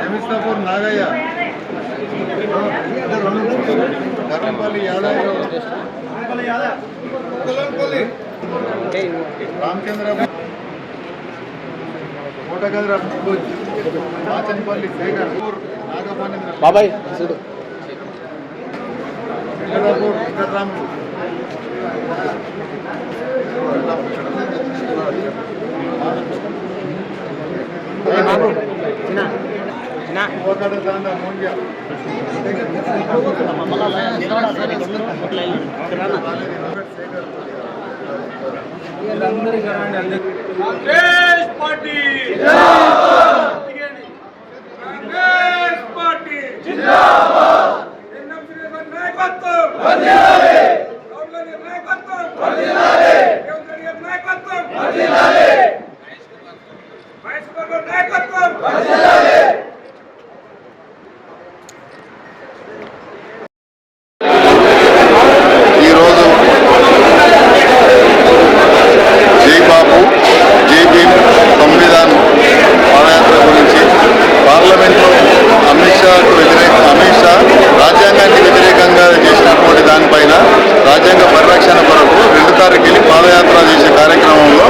ఎమిస్తాపూర్ నాగయ్య, గర్రంపల్లి యాదవ్, రామచంద్ర, కోటగద్ర, మాచన్పల్లి శేఖర్, నాగపానేంద్ర బాబాయ్, వెంకటాపూర్ వెంకటరాములు, కాంగ్రెస్ పార్టీ రాజ్యాంగానికి వ్యతిరేకంగా చేసినటువంటి దానిపైన రాజ్యాంగ పరిరక్షణ కొరకు 2 తారీఖుకి పాదయాత్ర చేసే కార్యక్రమంలో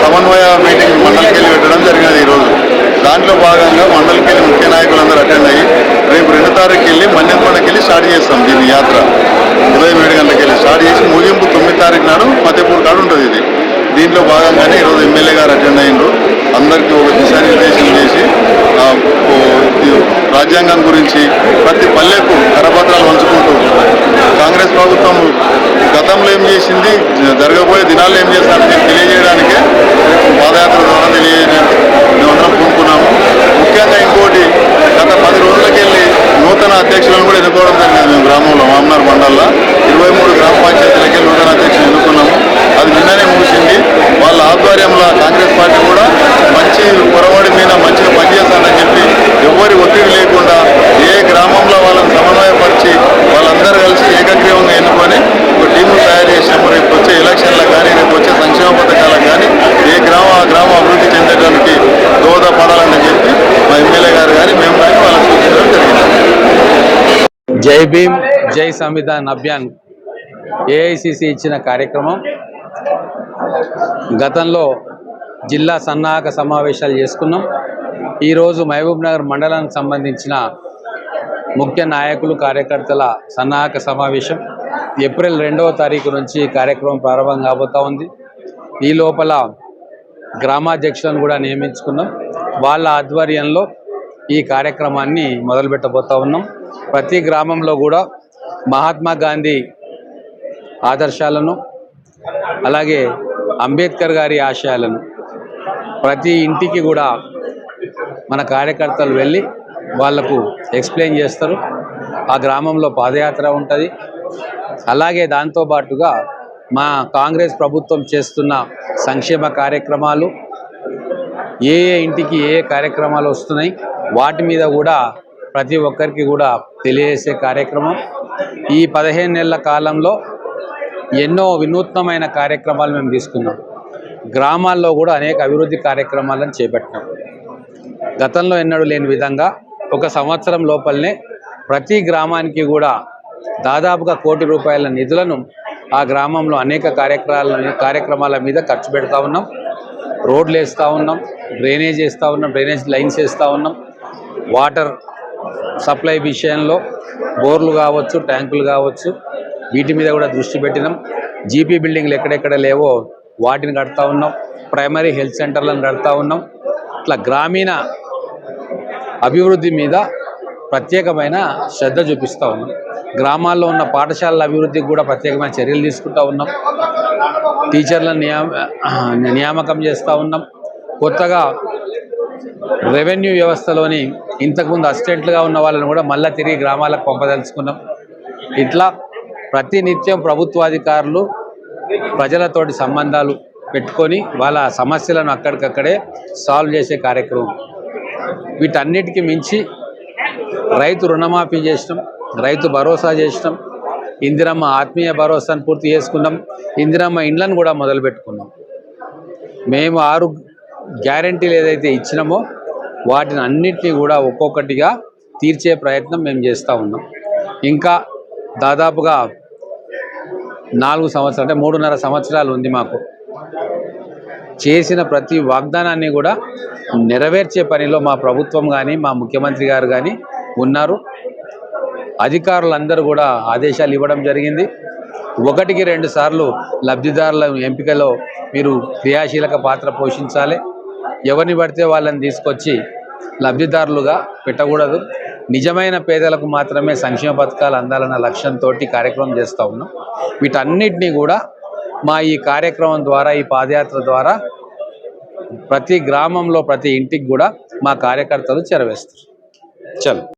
సమన్వయ మీటింగ్ మండలికెళ్ళి పెట్టడం జరిగినది. ఈరోజు దాంట్లో భాగంగా మండలికెళ్ళి ముఖ్య నాయకులందరూ అటెండ్ అయ్యి రేపు 2 తారీఖుకి మన్యంకొండకెళ్ళి స్టార్ట్ చేస్తాం. దీని యాత్ర ఉదయం 7 గంటలకెళ్ళి స్టార్ట్ చేసి ముగింపు 9 తారీఖు నాడు ఫతేపూర్ కాడ ఉంటుంది. ఇది దీంట్లో భాగంగానే ఈరోజు ఎమ్మెల్యే గారు అటెండ్ అయ్యిండ్రు. అందరికీ ఒక దిశానిర్దేశం చేసి రాజ్యాంగం గురించి ప్రతి పల్లెకు కరపత్రాలు పంచుకుంటూ కాంగ్రెస్ ప్రభుత్వం గతంలో ఏం చేసింది, జరగబోయే దినాల్లో ఏం చేస్తారని తెలియజేయడానికే పాదయాత్ర ద్వారా తెలియజేయడానికి మేమందరం పూనుకున్నాము. ముఖ్యంగా ఇంకోటి, గత 10 రోజులకెళ్ళి నూతన అధ్యక్షులను కూడా ఎన్నుకోవడం జరిగింది. మేము గ్రామంలో మామనార్ మండల్లో 23 గ్రామ పంచాయతీలకి నూతన అధ్యక్షులు ఎన్నుకున్నాము. అది నిన్ననే ముగిసింది. వాళ్ళ ఆధ్వర్యంలో కాంగ్రెస్ పార్టీ కూడా మంచి పొరవడి మీద మంచిగా పనిచేస్తానని చెప్పి ఎవరి ఒత్తిడి లేకుండా ఏ గ్రామంలో వాళ్ళని సమన్వయపరిచి వాళ్ళందరూ కలిసి ఏకగ్రీవంగా ఎన్నుకొని ఒక టీములు తయారు చేసాము. రేపు వచ్చే ఎలక్షన్లకు కానీ రేపు వచ్చే సంక్షేమ పథకాలకు కానీ ఏ గ్రామ అభివృద్ధి చెందడానికి దోహదపడాలని చెప్పి మా ఎమ్మెల్యే గారు కానీ మేము కానీ వాళ్ళకి సూచించడం జరిగింది. జై భీమ్ జై సంవిధాన్ అభియాన్ ఏఐసిసి ఇచ్చిన కార్యక్రమం. గతంలో జిల్లా సన్నాహక సమావేశాలు చేసుకున్నాం. ఈరోజు మహబూబ్ నగర్ మండలానికి సంబంధించిన ముఖ్య నాయకులు కార్యకర్తల సన్నాహక సమావేశం ఏప్రిల్ 2వ తారీఖు నుంచి కార్యక్రమం ప్రారంభం కాబోతూ ఉంది. ఈ లోపల గ్రామాధ్యక్షులను కూడా నియమించుకున్నాం. వాళ్ళ ఆధ్వర్యంలో ఈ కార్యక్రమాన్ని మొదలుపెట్టబోతూ ఉన్నాం. ప్రతి గ్రామంలో కూడా మహాత్మా గాంధీ ఆదర్శాలను అలాగే అంబేద్కర్ గారి ఆశయాలను ప్రతి ఇంటికి కూడా మన కార్యకర్తలు వెళ్ళి వాళ్లకు ఎక్స్ప్లెయిన్ చేస్తారు. ఆ గ్రామంలో పాదయాత్ర ఉంటుంది. అలాగే దాంతోపాటుగా మా కాంగ్రెస్ ప్రభుత్వం చేస్తున్న సంక్షేమ కార్యక్రమాలు ఏ ఇంటికి ఏ కార్యక్రమాలు వస్తున్నాయి వాటి మీద కూడా ప్రతి ఒక్కరికి కూడా తెలియజేసే కార్యక్రమం. ఈ 15 నెలల కాలంలో ఎన్నో వినూత్నమైన కార్యక్రమాలు మేము తీసుకున్నాం. గ్రామాల్లో కూడా అనేక అభివృద్ధి కార్యక్రమాలను చేపట్టాం. గతంలో ఎన్నడూ లేని విధంగా 1 సంవత్సరం లోపలనే ప్రతి గ్రామానికి కూడా దాదాపుగా 1 కోటి రూపాయల నిధులను ఆ గ్రామంలో అనేక కార్యక్రమాల మీద ఖర్చు పెడతా ఉన్నాం. రోడ్లు వేస్తూ ఉన్నాం, డ్రైనేజ్ వేస్తూ ఉన్నాం, డ్రైనేజ్ లైన్స్ వేస్తూ ఉన్నాం. వాటర్ సప్లై విషయంలో బోర్లు కావచ్చు, ట్యాంకులు కావచ్చు, వీటి మీద కూడా దృష్టి పెట్టినాం. జీపీ బిల్డింగ్లు ఎక్కడెక్కడ లేవో వాటిని కడతా ఉన్నాం. ప్రైమరీ హెల్త్ సెంటర్లను కడతా ఉన్నాం. ఇట్లా గ్రామీణ అభివృద్ధి మీద ప్రత్యేకమైన శ్రద్ధ చూపిస్తూ ఉన్నాం. గ్రామాల్లో ఉన్న పాఠశాలల అభివృద్ధికి కూడా ప్రత్యేకమైన చర్యలు తీసుకుంటూ ఉన్నాం. టీచర్లను నియామకం చేస్తూ ఉన్నాం. కొత్తగా రెవెన్యూ వ్యవస్థలోని ఇంతకుముందు అసిస్టెంట్లుగా ఉన్న వాళ్ళని కూడా మళ్ళీ తిరిగి గ్రామాలకు పంపదలుచుకున్నాం. ఇట్లా ప్రతినిత్యం ప్రభుత్వాధికారులు ప్రజలతోటి సంబంధాలు పెట్టుకొని వాళ్ళ సమస్యలను అక్కడికక్కడే సాల్వ్ చేసే కార్యక్రమం. వీటన్నిటికీ మించి రైతు రుణమాఫీ చేసినాం, రైతు భరోసా చేసినాం. ఇందిరమ్మ ఆత్మీయ భరోసాను పూర్తి చేసుకున్నాం. ఇందిరమ్మ ఇండ్లను కూడా మొదలుపెట్టుకున్నాం. మేము 6 గ్యారంటీలు ఏదైతే ఇచ్చినామో వాటిని అన్నిటినీ కూడా ఒక్కొక్కటిగా తీర్చే ప్రయత్నం మేము చేస్తూ ఉన్నాం. ఇంకా దాదాపుగా 4 సంవత్సరాలు అంటే 3.5 సంవత్సరాలు ఉంది మాకు. చేసిన ప్రతి వాగ్దానాన్ని కూడా నెరవేర్చే పనిలో మా ప్రభుత్వం కానీ మా ముఖ్యమంత్రి గారు కానీ ఉన్నారు. అధికారులందరూ కూడా ఆదేశాలు ఇవ్వడం జరిగింది. 1కి 2 సార్లు లబ్ధిదారుల ఎంపికలో మీరు క్రియాశీలక పాత్ర పోషించాలి. ఎవరిని పడితే వాళ్ళని తీసుకొచ్చి లబ్ధిదారులుగా పెట్టకూడదు. నిజమైన పేదలకు మాత్రమే సంక్షేమ పథకాలు అందాలన్న లక్ష్యంతో కార్యక్రమం చేస్తూ ఉన్నాం. వీటన్నిటినీ కూడా మా ఈ కార్యక్రమం ద్వారా, ఈ పాదయాత్ర ద్వారా ప్రతి గ్రామంలో ప్రతి ఇంటికి కూడా మా కార్యకర్తలు చేరవేస్తారు. చలో.